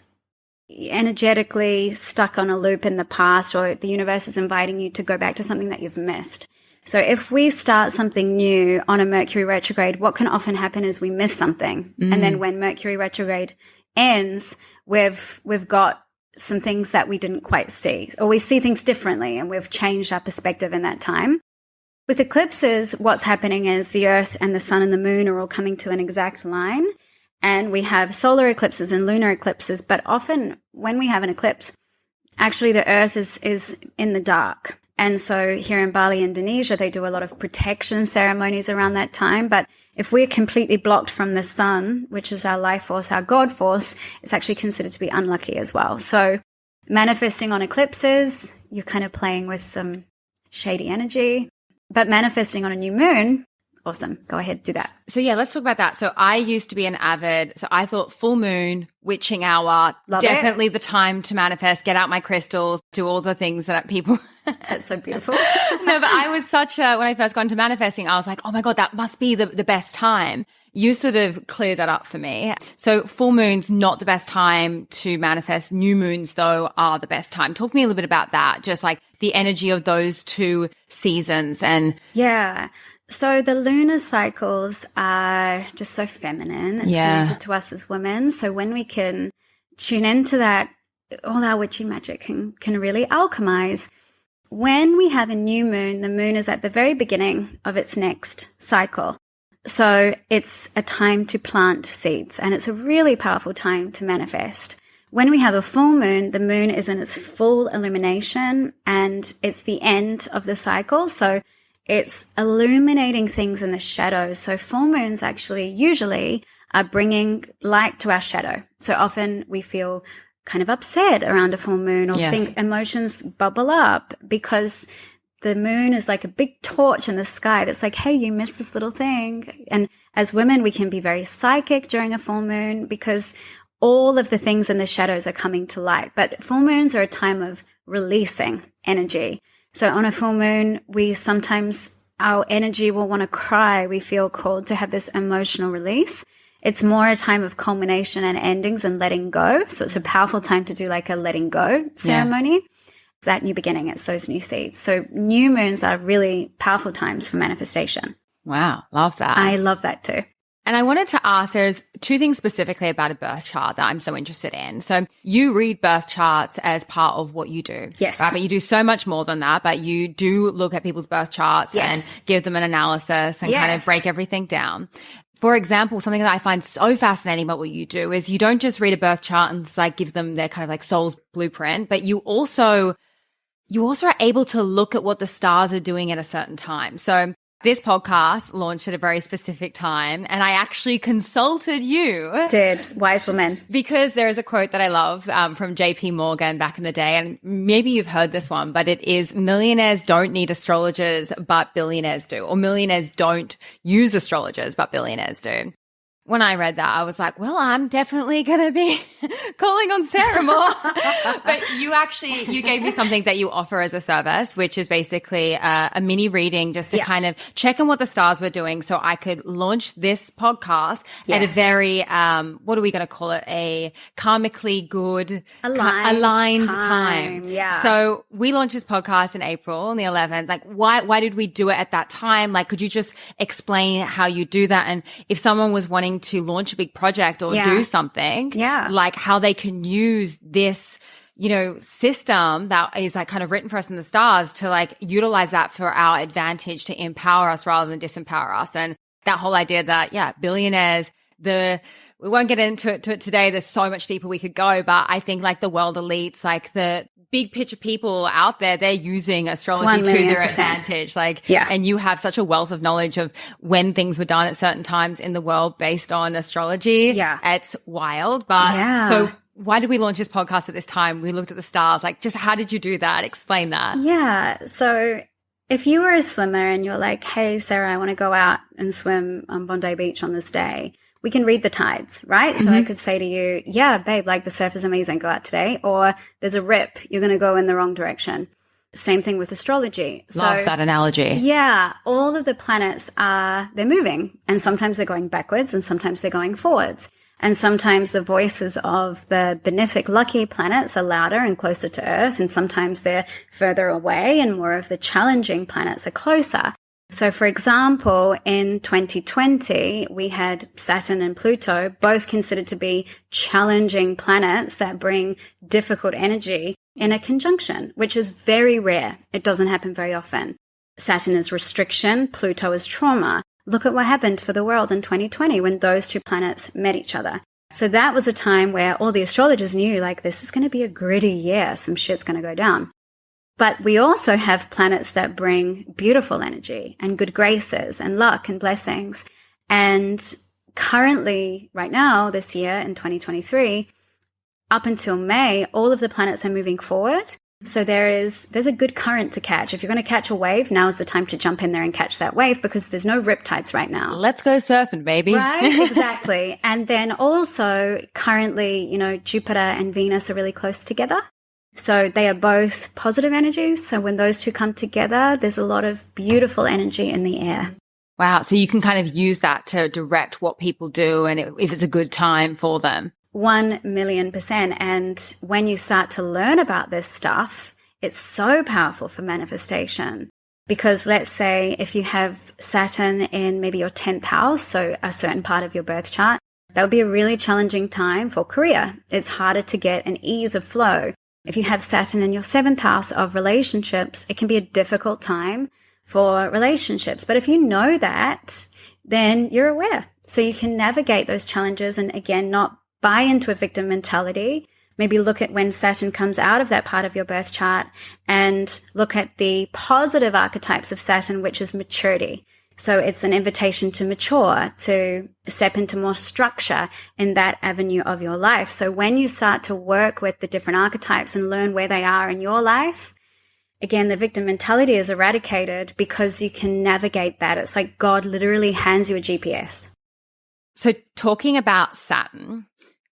energetically stuck on a loop in the past, or the universe is inviting you to go back to something that you've missed. So if we start something new on a Mercury retrograde, what can often happen is we miss something. And then when Mercury retrograde ends, we've got some things that we didn't quite see, or we see things differently, and we've changed our perspective in that time. With eclipses, what's happening is the Earth and the Sun and the Moon are all coming to an exact line, and we have solar eclipses and lunar eclipses. But often when we have an eclipse, actually the Earth is in the dark. And so here in Bali, Indonesia, they do a lot of protection ceremonies around that time. But if we're completely blocked from the sun, which is our life force, our God force, it's actually considered to be unlucky as well. So manifesting on eclipses, you're kind of playing with some shady energy. But manifesting on a new moon, awesome. Go ahead, do that. So yeah, let's talk about that. So I used to be an avid, so I thought full moon, witching hour, definitely the time to manifest, get out my crystals, do all the things that people... That's so beautiful. No, but I was when I first got into manifesting, I was like, oh my God, that must be the best time. You sort of cleared that up for me. So full moon's not the best time to manifest. New moons, though, are the best time. Talk to me a little bit about that, just like the energy of those two seasons. And yeah. So the lunar cycles are just so feminine. It's connected to us as women. So when we can tune into that, all our witchy magic can really alchemize. When we have a new moon, the moon is at the very beginning of its next cycle. So it's a time to plant seeds, and it's a really powerful time to manifest. When we have a full moon, the moon is in its full illumination, and it's the end of the cycle. So it's illuminating things in the shadows. So full moons actually usually are bringing light to our shadow. So often we feel kind of upset around a full moon, or think emotions bubble up because the moon is like a big torch in the sky that's like, hey, you missed this little thing. And as women, we can be very psychic during a full moon because all of the things in the shadows are coming to light. But full moons are a time of releasing energy. So on a full moon, our energy will want to cry. We feel called to have this emotional release. It's more a time of culmination and endings and letting go. So it's a powerful time to do like a letting go ceremony. That new beginning, it's those new seeds. So new moons are really powerful times for manifestation. Wow, love that. I love that too. And I wanted to ask, there's two things specifically about a birth chart that I'm so interested in. So you read birth charts as part of what you do. Yes. Right? But you do so much more than that, but you do look at people's birth charts and give them an analysis and kind of break everything down. For example, something that I find so fascinating about what you do is you don't just read a birth chart and like give them their kind of like soul's blueprint, but you also are able to look at what the stars are doing at a certain time. So this podcast launched at a very specific time, and I actually consulted you. Did, wise woman. Because there is a quote that I love from JP Morgan back in the day, and maybe you've heard this one, but it is, millionaires don't need astrologers, but billionaires do. Or millionaires don't use astrologers, but billionaires do. When I read that, I was like, well, I'm definitely going to be calling on Sarah more. But you gave me something that you offer as a service, which is basically a mini reading just to kind of check on what the stars were doing so I could launch this podcast at a very, what are we going to call it? A karmically good, aligned time. Yeah. So we launched this podcast in April on the 11th. Like, why did we do it at that time? Like, could you just explain how you do that? And if someone was wanting to launch a big project or do something, like how they can use this, system that is like kind of written for us in the stars to like utilize that for our advantage to empower us rather than disempower us. And that whole idea that, billionaires, we won't get into it today. There's so much deeper we could go, but I think like the world elites, like the big picture people out there, they're using astrology to their advantage. Like, and you have such a wealth of knowledge of when things were done at certain times in the world based on astrology. Yeah. It's wild. But so why did we launch this podcast at this time? We looked at the stars. Like, just how did you do that? Explain that. Yeah. So if you were a swimmer and you're like, hey, Sarah, I want to go out and swim on Bondi Beach on this day, we can read the tides, right? So I could say to you, yeah, babe, like the surf is amazing, go out today. Or there's a rip, you're going to go in the wrong direction. Same thing with astrology. Love that analogy. Yeah, all of the planets they're moving, and sometimes they're going backwards and sometimes they're going forwards. And sometimes the voices of the benefic lucky planets are louder and closer to Earth, and sometimes they're further away and more of the challenging planets are closer. So, for example, in 2020, we had Saturn and Pluto, both considered to be challenging planets that bring difficult energy in a conjunction, which is very rare. It doesn't happen very often. Saturn is restriction, Pluto is trauma. Look at what happened for the world in 2020 when those two planets met each other. So that was a time where all the astrologers knew, like, this is going to be a gritty year. Some shit's going to go down. But we also have planets that bring beautiful energy and good graces and luck and blessings. And currently, right now, this year in 2023, up until May, all of the planets are moving forward. So there's a good current to catch. If you're going to catch a wave, now is the time to jump in there and catch that wave because there's no riptides right now. Let's go surfing, baby. Right? Exactly. And then also currently, you know, Jupiter and Venus are really close together. So they are both positive energies. So when those two come together, there's a lot of beautiful energy in the air. Wow. So you can kind of use that to direct what people do and if it's a good time for them. 1,000,000%. And when you start to learn about this stuff, it's so powerful for manifestation. Because let's say if you have Saturn in maybe your 10th house, so a certain part of your birth chart, that would be a really challenging time for career. It's harder to get an ease of flow. If you have Saturn in your 7th house of relationships, it can be a difficult time for relationships. But if you know that, then you're aware. So you can navigate those challenges and, again, not buy into a victim mentality. Maybe look at when Saturn comes out of that part of your birth chart and look at the positive archetypes of Saturn, which is maturity. So it's an invitation to mature, to step into more structure in that avenue of your life. So when you start to work with the different archetypes and learn where they are in your life, again, the victim mentality is eradicated because you can navigate that. It's like God literally hands you a GPS. So talking about Saturn,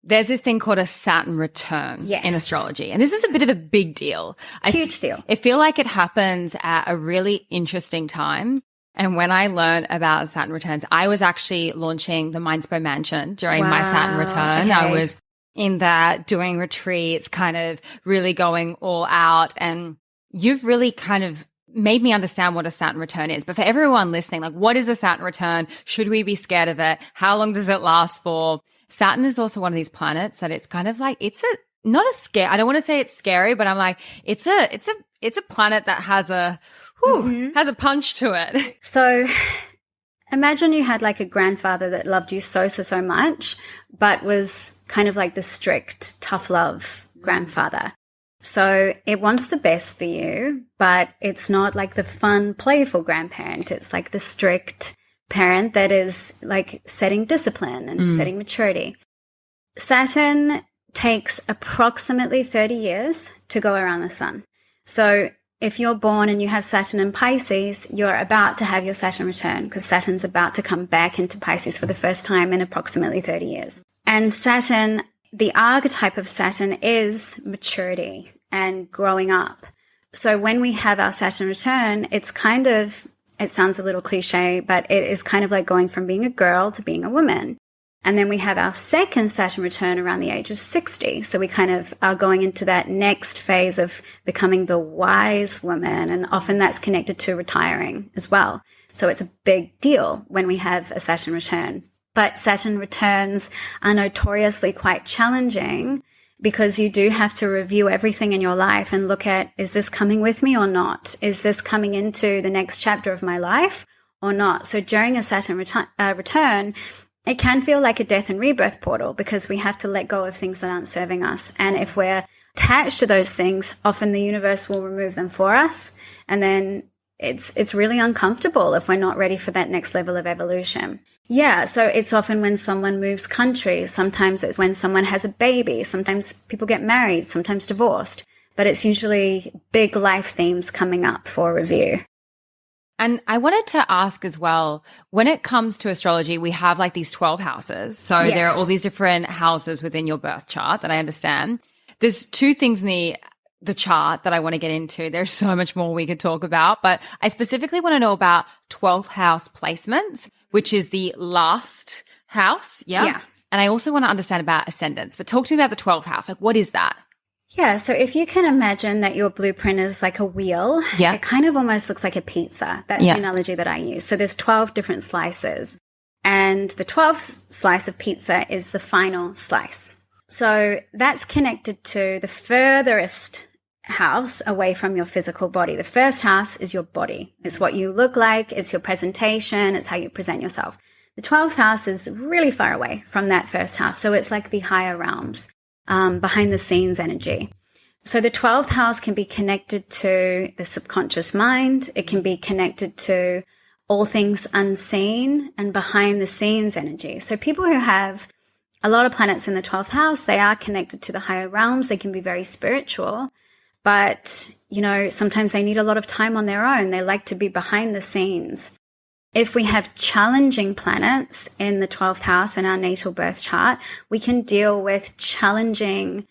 there's this thing called a Saturn return in astrology. And this is a bit of a big deal. Huge deal. I feel like it happens at a really interesting time. And when I learned about Saturn returns, I was actually launching the Mindspo mansion during my Saturn return. Okay. I was in that doing retreats, kind of really going all out. And you've really kind of made me understand what a Saturn return is. But for everyone listening, like, what is a Saturn return? Should we be scared of it? How long does it last for? Saturn is also one of these planets that it's kind of like, it's not a scare. I don't want to say it's scary, but I'm like, it's a planet that has has a punch to it. So imagine you had like a grandfather that loved you so much, but was kind of like the strict, tough love grandfather. So it wants the best for you, but it's not like the fun, playful grandparent. It's like the strict parent that is like setting discipline and setting maturity. Saturn takes approximately 30 years to go around the sun. So if you're born and you have Saturn in Pisces, you're about to have your Saturn return because Saturn's about to come back into Pisces for the first time in approximately 30 years. And Saturn, the archetype of Saturn is maturity and growing up. So when we have our Saturn return, it's kind of, it sounds a little cliche, but it is kind of like going from being a girl to being a woman. And then we have our second Saturn return around the age of 60. So we kind of are going into that next phase of becoming the wise woman. And often that's connected to retiring as well. So it's a big deal when we have a Saturn return. But Saturn returns are notoriously quite challenging because you do have to review everything in your life and look at, is this coming with me or not? Is this coming into the next chapter of my life or not? So during a Saturn return, it can feel like a death and rebirth portal because we have to let go of things that aren't serving us. And if we're attached to those things, often the universe will remove them for us. And then it's really uncomfortable if we're not ready for that next level of evolution. Yeah, so it's often when someone moves countries. Sometimes it's when someone has a baby. Sometimes people get married, sometimes divorced. But it's usually big life themes coming up for review. And I wanted to ask as well, when it comes to astrology, we have like these 12 houses. So Yes. there are all these different houses within your birth chart that I understand. There's two things in the chart that I want to get into. There's so much more we could talk about, but I specifically want to know about 12th house placements, which is the last house. Yeah. And I also want to understand about ascendants, but talk to me about the 12th house. Like, what is that? Yeah, so if you can imagine that your blueprint is like a wheel, it kind of almost looks like a pizza. That's the analogy that I use. So there's 12 different slices, and the 12th slice of pizza is the final slice. So that's connected to the furthest house away from your physical body. The first house is your body. It's what you look like. It's your presentation. It's how you present yourself. The 12th house is really far away from that first house. So it's like the higher realms. Behind the scenes energy. So the 12th house can be connected to the subconscious mind. It can be connected to all things unseen and behind the scenes energy. So people who have a lot of planets in the 12th house, they are connected to the higher realms. They can be very spiritual, but, you know, sometimes they need a lot of time on their own. They like to be behind the scenes. If we have challenging planets in the 12th house in our natal birth chart, we can deal with challenging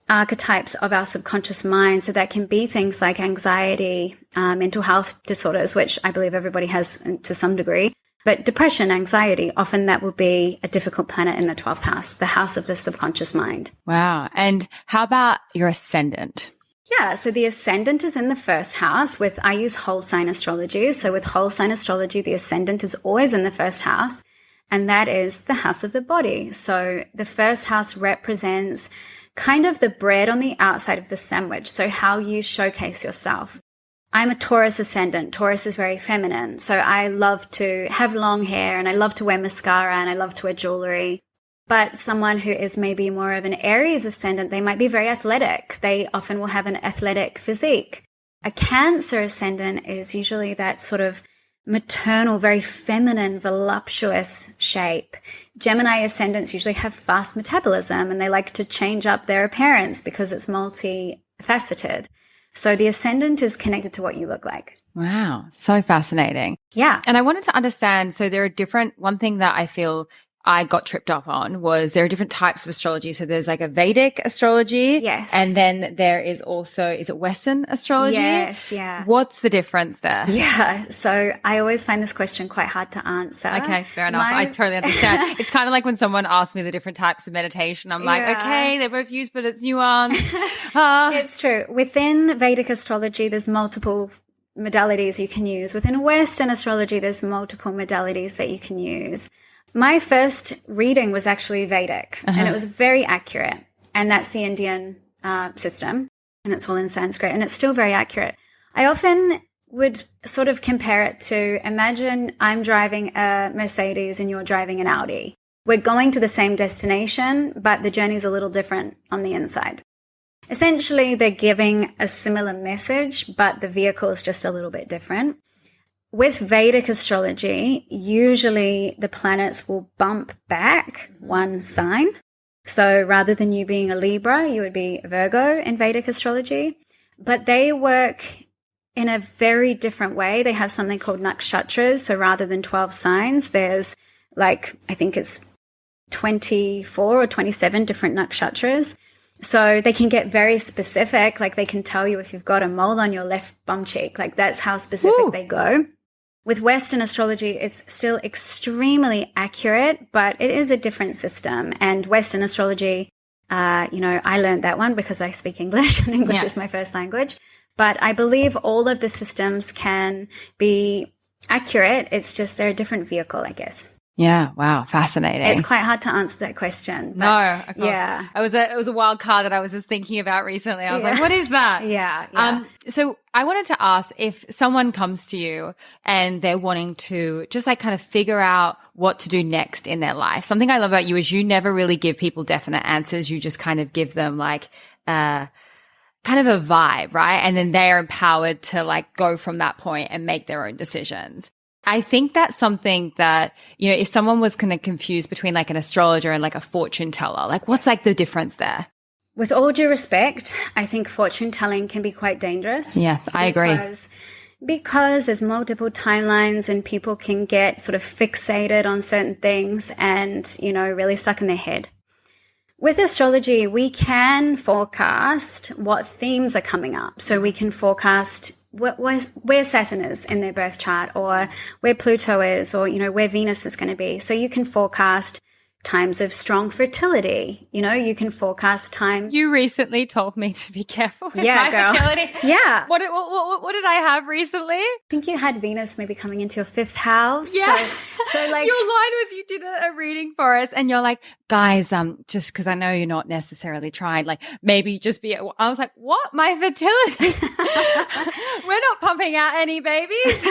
archetypes of our subconscious mind. So that can be things like anxiety, mental health disorders, which I believe everybody has to some degree. But depression, anxiety, often that will be a difficult planet in the 12th house, the house of the subconscious mind. Wow. And how about your ascendant? Yeah, so the ascendant is in the first house I use whole sign astrology. So with whole sign astrology, the ascendant is always in the first house, and that is the house of the body. So the first house represents kind of the bread on the outside of the sandwich. So how you showcase yourself. I'm a Taurus ascendant. Taurus is very feminine. So I love to have long hair and I love to wear mascara and I love to wear jewelry. But someone who is maybe more of an Aries ascendant, they might be very athletic. They often will have an athletic physique. A Cancer ascendant is usually that sort of maternal, very feminine, voluptuous shape. Gemini ascendants usually have fast metabolism and they like to change up their appearance because it's multifaceted. So the ascendant is connected to what you look like. Wow. So fascinating. Yeah. And I wanted to understand, so there are one thing that I feel I got tripped up on was there are different types of astrology. So there's like a Vedic astrology. Yes. And then there is also, is it Western astrology? Yes, yeah. What's the difference there? Yeah. So I always find this question quite hard to answer. Okay, fair enough. I totally understand. It's kind of like when someone asks me the different types of meditation. I'm like, okay, they're both used, but it's nuanced. It's true. Within Vedic astrology, there's multiple modalities you can use. Within Western astrology, there's multiple modalities that you can use. My first reading was actually Vedic, and it was very accurate. And that's the Indian system, and it's all in Sanskrit, and it's still very accurate. I often would sort of compare it to, imagine I'm driving a Mercedes and you're driving an Audi. We're going to the same destination, but the journey's a little different on the inside. Essentially, they're giving a similar message, but the vehicle is just a little bit different. With Vedic astrology, usually the planets will bump back one sign. So rather than you being a Libra, you would be a Virgo in Vedic astrology. But they work in a very different way. They have something called nakshatras. So rather than 12 signs, there's like, I think it's 24 or 27 different nakshatras. So they can get very specific. Like they can tell you if you've got a mole on your left bum cheek. Like that's how specific they go. With Western astrology, it's still extremely accurate, but it is a different system. And Western astrology, I learned that one because I speak English and English is my first language. But I believe all of the systems can be accurate. It's just they're a different vehicle, I guess. Yeah. Wow. Fascinating. It's quite hard to answer that question. No, of course. Yeah. It was a wild card that I was just thinking about recently. I was like, what is that? Yeah. So I wanted to ask, if someone comes to you and they're wanting to just like kind of figure out what to do next in their life. Something I love about you is you never really give people definite answers. You just kind of give them like, kind of a vibe, right? And then they are empowered to like go from that point and make their own decisions. I think that's something that, if someone was kind of confused between like an astrologer and like a fortune teller, like what's like the difference there? With all due respect, I think fortune telling can be quite dangerous. Yeah, I agree. Because there's multiple timelines and people can get sort of fixated on certain things and, really stuck in their head. With astrology, we can forecast what themes are coming up. So we can forecast where Saturn is in their birth chart, or where Pluto is, or, where Venus is going to be. So you can forecast times of strong fertility. You can forecast time. You recently told me to be careful with my fertility. Yeah. What did I have recently? I think you had Venus maybe coming into your 5th house. Yeah. So like your line was, you did a reading for us and you're like, guys, just because I know you're not necessarily trying, like maybe just be, I was like, what? My fertility? We're not pumping out any babies.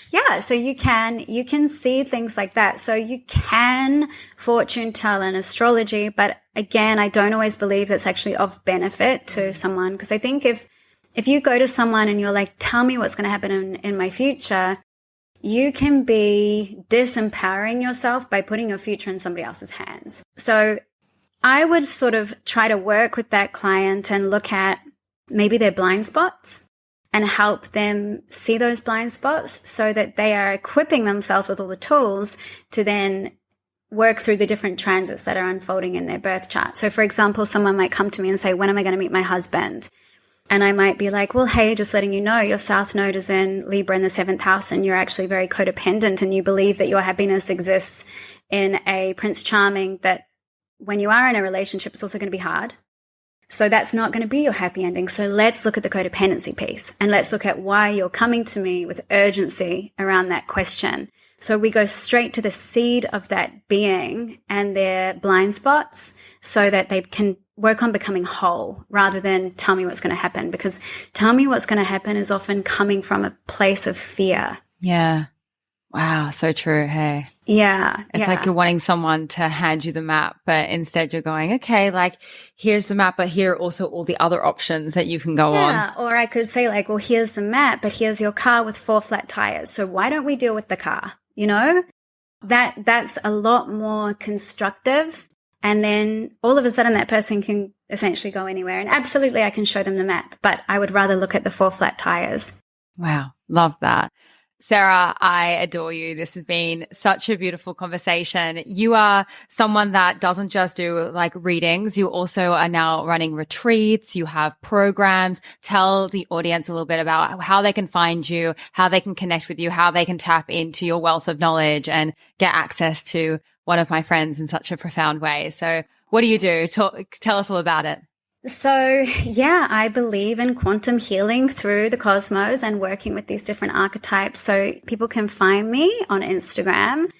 Yeah. So you can see things like that. So you can fortune tell and astrology, but again, I don't always believe that's actually of benefit to someone, because I think if you go to someone and you're like, tell me what's going to happen in my future, you can be disempowering yourself by putting your future in somebody else's hands. So I would sort of try to work with that client and look at maybe their blind spots and help them see those blind spots so that they are equipping themselves with all the tools to then work through the different transits that are unfolding in their birth chart. So for example, someone might come to me and say, when am I going to meet my husband? And I might be like, well, hey, just letting you know, your South Node is in Libra in the 7th house, and you're actually very codependent, and you believe that your happiness exists in a Prince Charming, that when you are in a relationship, it's also going to be hard. So that's not going to be your happy ending. So let's look at the codependency piece, and let's look at why you're coming to me with urgency around that question. So we go straight to the seed of that being and their blind spots so that they can work on becoming whole rather than tell me what's going to happen, because tell me what's going to happen is often coming from a place of fear. Yeah. Wow. So true. Hey. Yeah. It's like you're wanting someone to hand you the map, but instead you're going, okay, like here's the map, but here are also all the other options that you can go on. Yeah. Or I could say like, well, here's the map, but here's your car with 4 flat tires. So why don't we deal with the car? That's a lot more constructive. And then all of a sudden that person can essentially go anywhere. And absolutely, I can show them the map, but I would rather look at the 4 flat tires. Wow. Love that. Sarah, I adore you. This has been such a beautiful conversation. You are someone that doesn't just do like readings. You also are now running retreats. You have programs. Tell the audience a little bit about how they can find you, how they can connect with you, how they can tap into your wealth of knowledge and get access to one of my friends in such a profound way. So what do you do? Tell us all about it. So, yeah, I believe in quantum healing through the cosmos and working with these different archetypes. So people can find me on Instagram.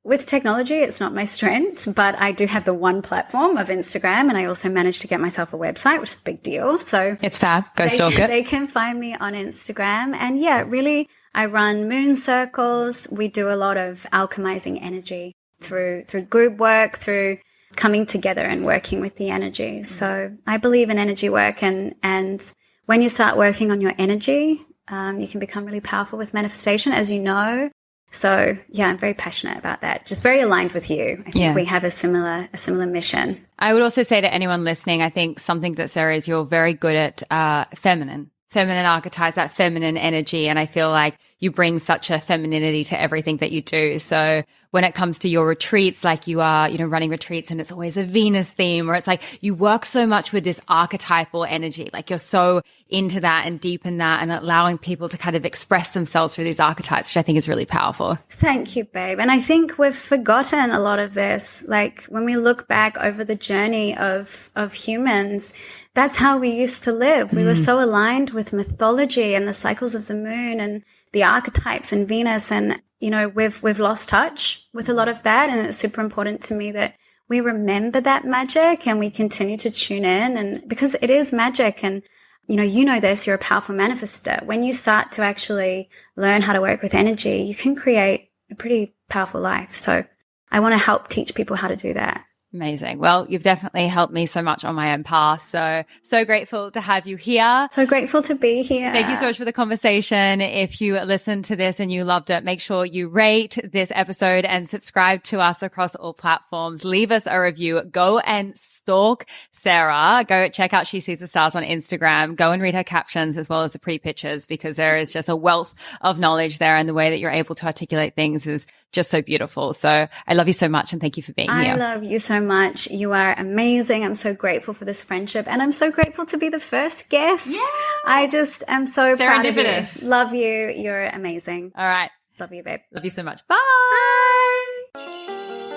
With technology, it's not my strength, but I do have the one platform of Instagram, and I also managed to get myself a website, which is a big deal. So it's fab. Go stalk it. They can find me on Instagram. And yeah, really, I run moon circles. We do a lot of alchemizing energy through group work, through coming together and working with the energy. So I believe in energy work, and when you start working on your energy, you can become really powerful with manifestation, as you know. So yeah, I'm very passionate about that. Just very aligned with you. I think we have a similar mission. I would also say to anyone listening, I think something that Sarah is, you're very good at feminine archetypes, that feminine energy. And I feel like you bring such a femininity to everything that you do. So when it comes to your retreats, like you are, running retreats and it's always a Venus theme, or it's like you work so much with this archetypal energy. Like you're so into that and deep in that and allowing people to kind of express themselves through these archetypes, which I think is really powerful. Thank you, babe. And I think we've forgotten a lot of this. Like when we look back over the journey of humans, that's how we used to live. We were so aligned with mythology and the cycles of the moon and the archetypes and Venus. And, you know, we've lost touch with a lot of that. And it's super important to me that we remember that magic and we continue to tune in, and because it is magic. And, you know this, you're a powerful manifester. When you start to actually learn how to work with energy, you can create a pretty powerful life. So I want to help teach people how to do that. Amazing. Well, you've definitely helped me so much on my own path. So grateful to have you here. So grateful to be here. Thank you so much for the conversation. If you listened to this and you loved it, make sure you rate this episode and subscribe to us across all platforms. Leave us a review. Go and stalk Sarah. Go check out She Sees the Stars on Instagram. Go and read her captions as well as the pretty pictures, because there is just a wealth of knowledge there, and the way that you're able to articulate things is just so beautiful. So I love you so much, and thank you for being here. I love you so much. You are amazing. I'm so grateful for this friendship, and I'm so grateful to be the first guest. Yeah. I just am so proud of you. Love you. You're amazing. All right. Love you, babe. Love you so much. Bye.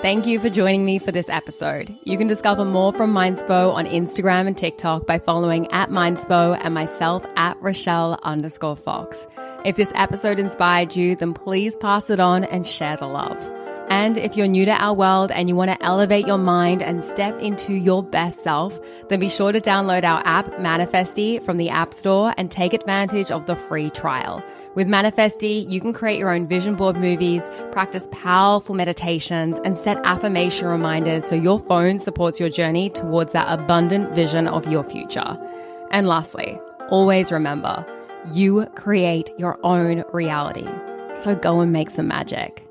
Thank you for joining me for this episode. You can discover more from Mindspo on Instagram and TikTok by following @Mindspo and myself @Rochelle_Fox. If this episode inspired you, then please pass it on and share the love. And if you're new to our world and you want to elevate your mind and step into your best self, then be sure to download our app, Manifesty, from the App Store and take advantage of the free trial. With Manifesty, you can create your own vision board movies, practice powerful meditations, and set affirmation reminders so your phone supports your journey towards that abundant vision of your future. And lastly, always remember, you create your own reality. So go and make some magic.